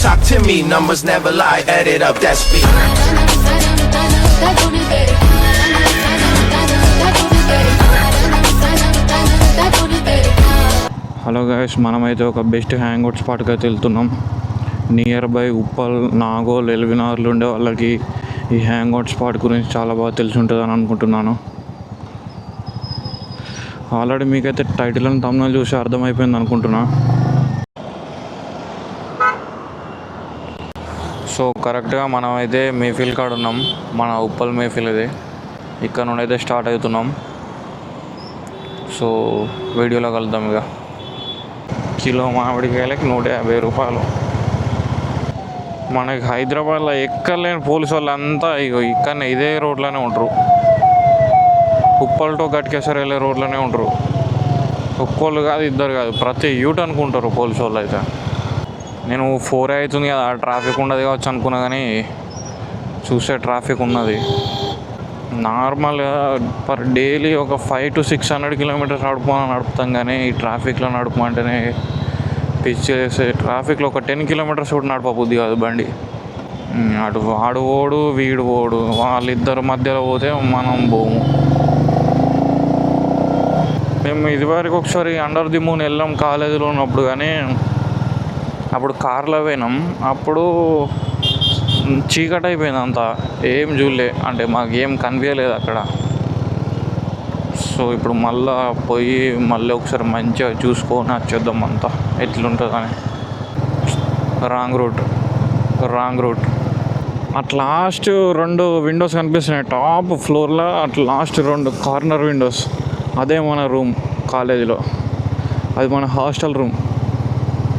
talk to me, numbers never lie, add it up, that's me. Hello guys, మనమైతే ఒక best hang out స్పాట్కి అయితే వెళ్తున్నాం. Near by Uppal, Nagole, ఎల్వినార్లు ఉండే వాళ్ళకి ఈ హ్యాంగ్ అవుట్ స్పాట్ గురించి చాలా బాగా తెలిసి ఉంటుందని అనుకుంటున్నాను. ఆల్రెడీ మీకైతే టైటిల్ అని తమ్ముళ్ళు చూసి అర్థమైపోయింది అనుకుంటున్నా. సో కరెక్ట్గా మనం అయితే మేఫిల్ కాడ ఉన్నాం. మన ఉప్పల్ మేఫిల్ ఇది. ఇక్కడ నుండి అయితే స్టార్ట్ అవుతున్నాం. సో వీడియోలో కలుద్దాం. ఇక కిలో మామిడికాయలకి 150 రూపాయలు. మనకి హైదరాబాద్లో ఎక్కర్లేని పోలీసు వాళ్ళు అంతా ఇక్కడనే ఇదే రోడ్లోనే ఉంటారు. ఉప్పల్ టు గట్కేసర్ వెళ్ళే రోడ్లోనే ఉంటారు. ఒక్కోళ్ళు కాదు, ఇద్దరు కాదు, ప్రతి యూట్ అనుకుంటారు పోలీసు వాళ్ళు అయితే. నేను 4 అవుతుంది కదా, ట్రాఫిక్ ఉండదు కావచ్చు అనుకున్నా, కానీ చూసే ట్రాఫిక్ ఉన్నది. నార్మల్గా పర్ డైలీ ఒక 500 to 600 కిలోమీటర్స్ నడుపుతాం, కానీ ఈ ట్రాఫిక్లో నడపమంటేనే పిచ్చి చేసే. ట్రాఫిక్లో ఒక 10 కిలోమీటర్స్ కూడా నడపబుద్ది కాదు బండి. అటు వాడు ఓడు, వీడు ఓడు, వాళ్ళిద్దరు మధ్యలో పోతే మనం పోము. మేము ఇదివరకు ఒకసారి అండర్ ది మూన్ వెళ్ళాం కాలేజీలో ఉన్నప్పుడు, కానీ అప్పుడు కార్లో పోయినాం. అప్పుడు చీకటి అయిపోయింది, అంతా ఏం చూడలే, అంటే మాకు ఏం కనిపించలేదు అక్కడ. సో ఇప్పుడు మళ్ళీ ఒకసారి మంచిగా చూసుకొని వచ్చేద్దాం అంతా ఎట్లుంటుందని. Wrong route. At last 2 windows కనిపిస్తున్నాయి టాప్ ఫ్లోర్లో. అట్ లాస్ట్ 2 కార్నర్ విండోస్, అదే మన రూమ్ కాలేజీలో. అది మన హాస్టల్ రూమ్.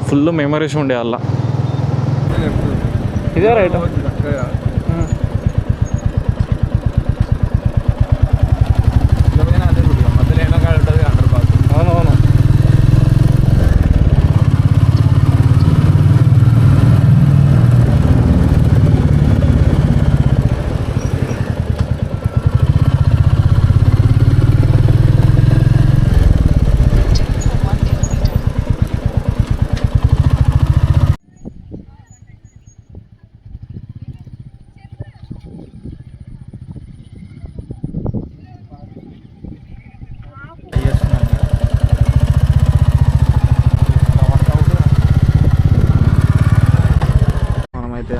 ఫుల్ మెమరీస్ ఉండే అలా. ఇదే రైట్. అవునవును.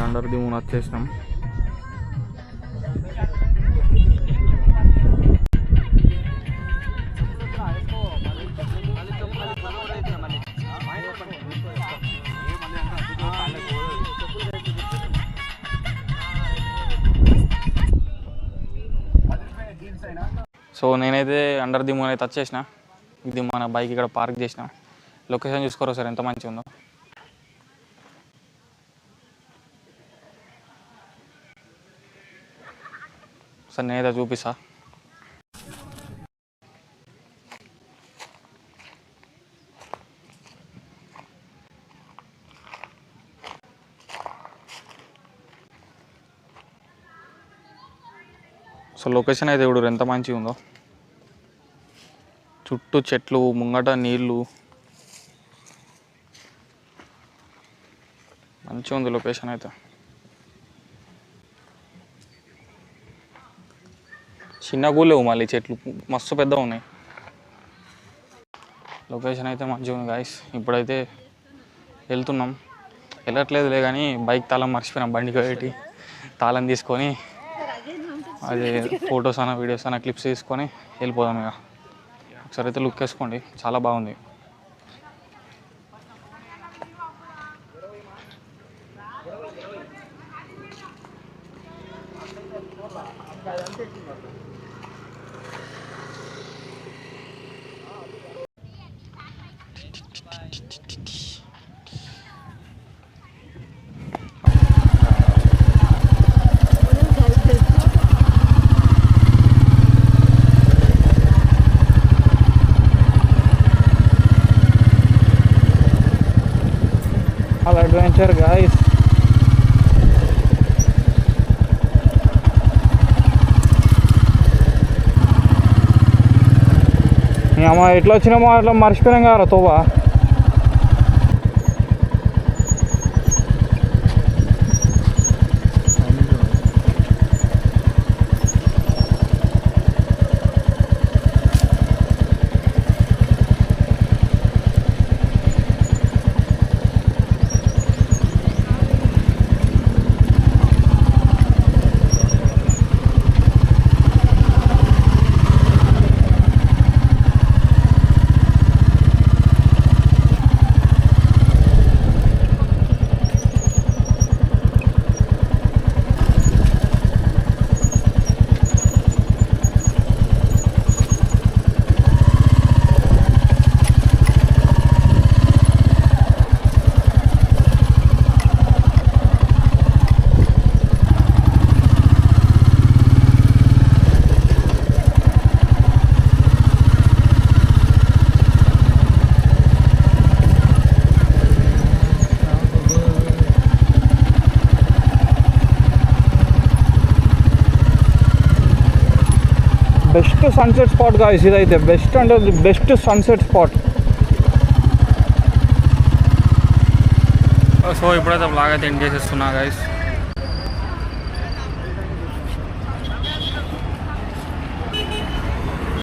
అండర్ ది మూన్ వచ్చేసినాం. సో నేనైతే అండర్ ది మూన్ అయితే వచ్చేసిన. ఇది మన బైక్ ఇక్కడ పార్క్ చేసిన. లొకేషన్ చూసుకోరా సార్, ఎంత మంచిగా ఉందో. సార్ నేనైతే చూపిస్తా. సో లొకేషన్ అయితే ఇప్పుడు ఎంత మంచిగా ఉందో. చుట్టూ చెట్లు, ముంగట నీళ్ళు, మంచిగా ఉంది లొకేషన్ అయితే. చిన్నగా లేవు, మళ్ళీ చెట్లు మస్తు పెద్ద ఉన్నాయి. లొకేషన్ అయితే మంచిగా ఉంది గాయస్. ఇప్పుడైతే వెళ్తున్నాం. వెళ్ళట్లేదులే కానీ బైక్ తాళం మర్చిపోయినాం. బండికి పెట్టి తాళం తీసుకొని అది ఫొటోస్ అన్న, వీడియోస్ అన్న, క్లిప్స్ తీసుకొని వెళ్ళిపోదాం. ఇక ఒకసారి అయితే లుక్ వేసుకోండి, చాలా బాగుంది. Adventure guys. అమ్మ ఎట్లా వచ్చినామో అట్లా మర్చిపోయినాం కదా Tauba. Best sunset spot guys ఇదైతే. బెస్ట్ అంటే బెస్ట్ సన్సెట్ స్పాట్. సో ఇప్పుడైతే బ్లాగ్ అయితే ఎండ్ చేసేస్తున్నా గాయస్.